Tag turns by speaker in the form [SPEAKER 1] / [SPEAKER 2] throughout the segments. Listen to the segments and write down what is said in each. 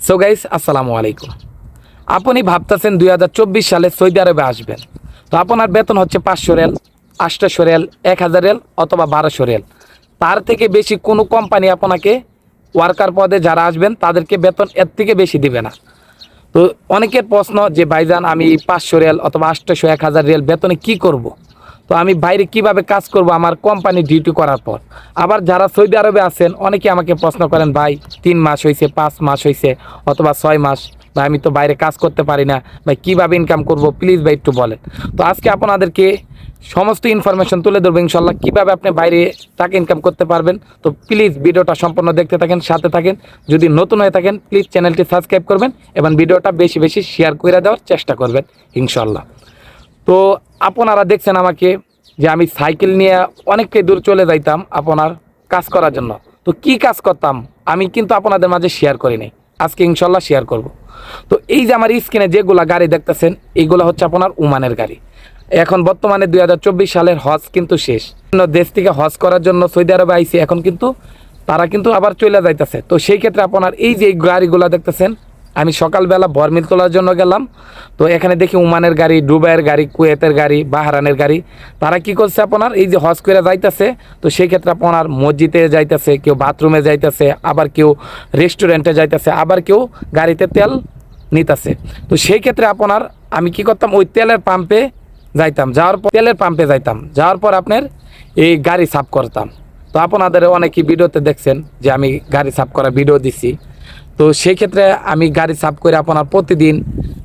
[SPEAKER 1] So guys, আসসালামু আলাইকুম। আপনি ভাবতেছেন 2024 সালে সৌদি আরবে আসবেন, তো আপনার বেতন হচ্ছে 500 রিয়াল, 800 রিয়াল, 1000 রিয়াল অথবা 1200 রিয়াল। তার থেকে বেশি কোনো কোম্পানি আপনাকে ওয়ার্কার পদে যারা আসবেন তাদেরকে বেতন এর থেকে বেশি দিবে না। তো অনেকের প্রশ্ন যে ভাইজান আমি 500 রিয়াল অথবা 800 1000 রিয়াল বেতনে কি করব। তো আমি বাইরে কিভাবে কাজ করব আমার কোম্পানি ডিউটি করার পর। আবার যারা সৌদি আরবে আছেন অনেকে আমাকে প্রশ্ন করেন, ভাই 3 মাস হয়েছে, 5 মাস হয়েছে অথবা 6 মাস, ভাই আমি তো বাইরে কাজ করতে পারি না, ভাই কীভাবে ইনকাম করব প্লিজ ভাই একটু বলেন। তো আজকে আপনাদেরকে সমস্ত ইনফরমেশন তুলে ধরবো ইনশাল্লাহ, কীভাবে আপনি বাইরে টাকা ইনকাম করতে পারবেন। তো প্লিজ ভিডিওটা সম্পূর্ণ দেখতে থাকেন, সাথে থাকেন। যদি নতুন হয়ে থাকেন প্লিজ চ্যানেলটি সাবস্ক্রাইব করবেন এবং ভিডিওটা বেশি বেশি শেয়ার করে দেওয়ার চেষ্টা করবেন ইনশাল্লাহ। তো আপনারা দেখছেন আমাকে যে আমি সাইকেল নিয়ে অনেকটাই দূর চলে যাইতাম আপনার কাজ করার জন্য। তো কি কাজ করতাম আমি কিন্তু আপনাদের মাঝে শেয়ার করি নাই, আজকে ইনশাল্লাহ শেয়ার করব। তো এই যে আমার স্ক্রিনে যেগুলা গাড়ি দেখতেছেন এইগুলো হচ্ছে আপনার ওমানের গাড়ি। এখন বর্তমানে 2024 সালের হজ কিন্তু শেষ, অন্য দেশ থেকে হজ করার জন্য সৌদি আরবে আইসি, এখন কিন্তু তারা কিন্তু আবার চলে যাইতেছে। তো সেই ক্ষেত্রে আপনার এই যে গাড়িগুলো দেখতেছেন, আমি সকালবেলা বরমিল তোলার জন্য গেলাম, তো এখানে দেখি ওমানের গাড়ি, দুবাইয়ের গাড়ি, কুয়েতের গাড়ি, বাহরানের গাড়ি। তারা কি করছে আপনার এই যে হজ করে যাইতেছে, তো সেই ক্ষেত্রে আপনার মসজিদে যাইতেছে, কেউ বাথরুমে যাইতেছে, আবার কেউ রেস্টুরেন্টে যাইতেছে, আবার কেউ গাড়িতে তেল নিতেছে। তো সেই ক্ষেত্রে আপনার আমি কি করতাম, ওই তেলের পাম্পে যাইতাম, যাওয়ার পর তেলের পাম্পে যাইতাম, যাওয়ার পর আপনার এই গাড়ি সাফ করতাম। তো আপনাদের অনেকেই ভিডিওতে দেখছেন যে আমি গাড়ি সাফ করা ভিডিও দিছি। তো সেই ক্ষেত্রে আমি গাড়ি সাফ করে আপনার প্রতিদিন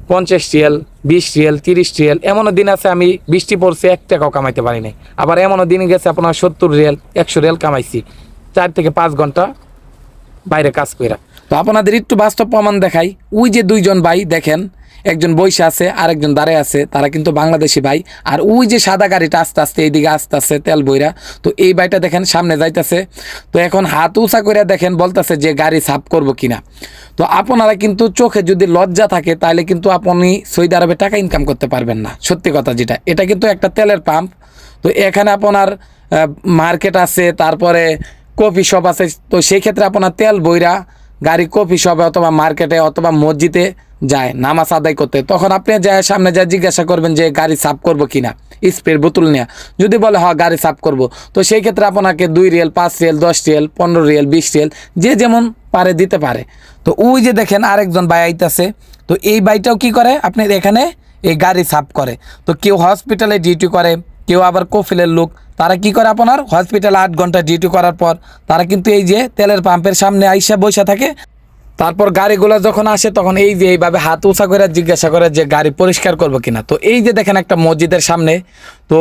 [SPEAKER 1] 50 রিয়াল, 20 রিয়াল, 30 রিয়াল, এমনও দিন আছে আমি বৃষ্টি পড়ছে 1 টাকাও কামাইতে পারি নাই। আবার এমনও দিন গেছে আপনার 70 রিয়াল, 100 রিয়াল কামাইছি 4 থেকে 5 ঘন্টা বাইরে কাজ কইরা। তো আপনাদের একটু বাস্তব প্রমাণ দেখাই। ওই যে দুইজন ভাই দেখেন, একজন বসে আছে আর একজন দাঁড়ায় আছে, তারা কিন্তু বাংলাদেশি ভাই। আর ওই যে সাদা গাড়িটা আস্তে আস্তে এইদিকে আস্তে আস্তে তেল বইরা, তো এই ভাইটা দেখেন সামনে যাইতেছে। তো এখন হাত উঁচা করে দেখেন বলতেছে যে গাড়ি সাফ করব কিনা। তো আপনারা কিন্তু চোখে যদি লজ্জা থাকে তাহলে কিন্তু আপনি সৌদি আরবে টাকা ইনকাম করতে পারবেন না। সত্যি কথা যেটা, এটা কিন্তু একটা তেলের পাম্প। তো এখানে আপনার মার্কেট আছে, তারপরে কফি শপ আছে। তো সেই ক্ষেত্রে আপনার তেল বইরা গাড়ি কফি শপে অথবা মার্কেটে অথবা মসজিদে যায় নামাজ আদায় করতে, তখন আপনি যায় সামনে যায় জিজ্ঞাসা করবেন যে গাড়ি সাফ করবো কিনা, স্প্রের বোতল নিয়ে। যদি বলে হ্যাঁ গাড়ি সাফ করব, তো সেই ক্ষেত্রে আপনাকে 2 Real, 5 Real, 10 Real, 15 Real, 20 Real যে যেমন পারে দিতে পারে। তো ওই যে দেখেন আরেকজন ভাই আইতাছে, তো এই ভাইটাও কি করে আপনার এখানে এই গাড়ি সাফ করে। তো কেউ হসপিটালে ডিউটি করে, কেউ আবার কফিলের লোক, তারা কি করে আপনার হসপিটালে 8 ঘন্টা ডিউটি করার পর তারা কিন্তু এই যে তেলের পাম্পের সামনে আইসা বসে থাকে। তারপর গাড়িগুলো যখন আসে তখন এই যে এইভাবে হাত উঁচা করে জিজ্ঞাসা করে যে গাড়ি পরিষ্কার করবো কিনা। তো এই যে দেখেন একটা মসজিদের সামনে, তো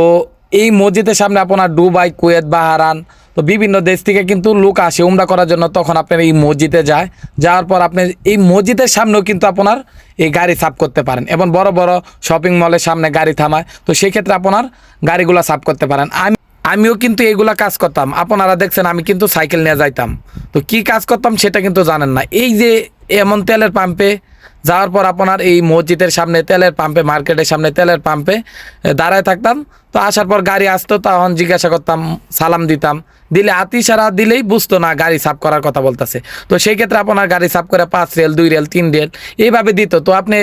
[SPEAKER 1] এই মসজিদের সামনে আপনার দুবাই, কুয়েত, বাহরান, তো বিভিন্ন দেশ থেকে কিন্তু লোক আসে উমরা করার জন্য। তখন আপনার এই মসজিদে যায়, যাওয়ার পর আপনি এই মসজিদের সামনেও কিন্তু আপনার এই গাড়ি সাফ করতে পারেন, এবং বড় বড় শপিং মলের সামনে গাড়ি থামায়, তো সেই ক্ষেত্রে আপনার গাড়িগুলো সাফ করতে পারেন। আমিও কিন্তু এইগুলা কাজ করতাম। আপনারা দেখছেন আমি কিন্তু সাইকেল নিয়ে যাইতাম। তো কি কাজ করতাম সেটা কিন্তু জানেন না। এই যে এমন তেলের পাম্পে যাওয়ার পর আপনার এই মসজিদের সামনে তেলের পাম্পে, মার্কেটের সামনে তেলের পাম্পে দাঁড়ায় থাকতাম। তো আসার পর গাড়ি আসতো, তখন জিজ্ঞাসা করতাম, সালাম দিতাম, দিলে হাত ইশারা দিলেই বুঝতো না গাড়ি সাফ করার কথা বলতেছে। তো সেই ক্ষেত্রে আপনার গাড়ি সাফ করে 5 রিয়াল, 2 রিয়াল, 3 রিয়াল এইভাবে দিত। তো আপনি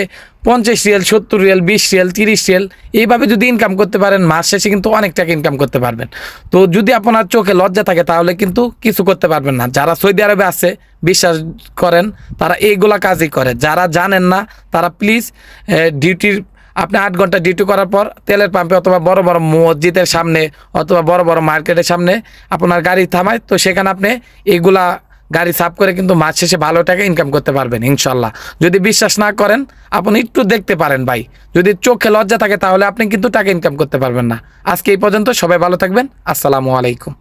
[SPEAKER 1] 50 রিয়াল, 70 রিয়াল, 20 রিয়াল, 30 রিয়াল এইভাবে যদি ইনকাম করতে পারেন মাস শেষে কিন্তু অনেক টাকা ইনকাম করতে পারবেন। তো যদি আপনার চোখে লজ্জা থাকে তাহলে কিন্তু কিছু করতে পারবেন না। যারা সৌদি আরবে আছে বিশ্বাস করেন তারা এইগুলা কাজই করে। যারা জানেন না তারা প্লিজ ডিউটির আপনি 8 ঘন্টা ডিউটি করার পর তেলের পাম্পে অথবা বড় বড় মসজিদের সামনে অথবা বড় বড় মার্কেটের সামনে আপনার গাড়ি থামায়, তো সেখানে আপনি এইগুলা গাড়ি সাফ করে কিন্তু মাস শেষে ভালো টাকা ইনকাম করতে পারবেন ইনশাল্লাহ। যদি বিশ্বাস না করেন আপনি একটু দেখতে পারেন ভাই, যদি চোখে লজ্জা থাকে তাহলে আপনি কিন্তু টাকা ইনকাম করতে পারবেন না। আজকে এই পর্যন্ত, সবাই ভালো থাকবেন, আসসালামু আলাইকুম।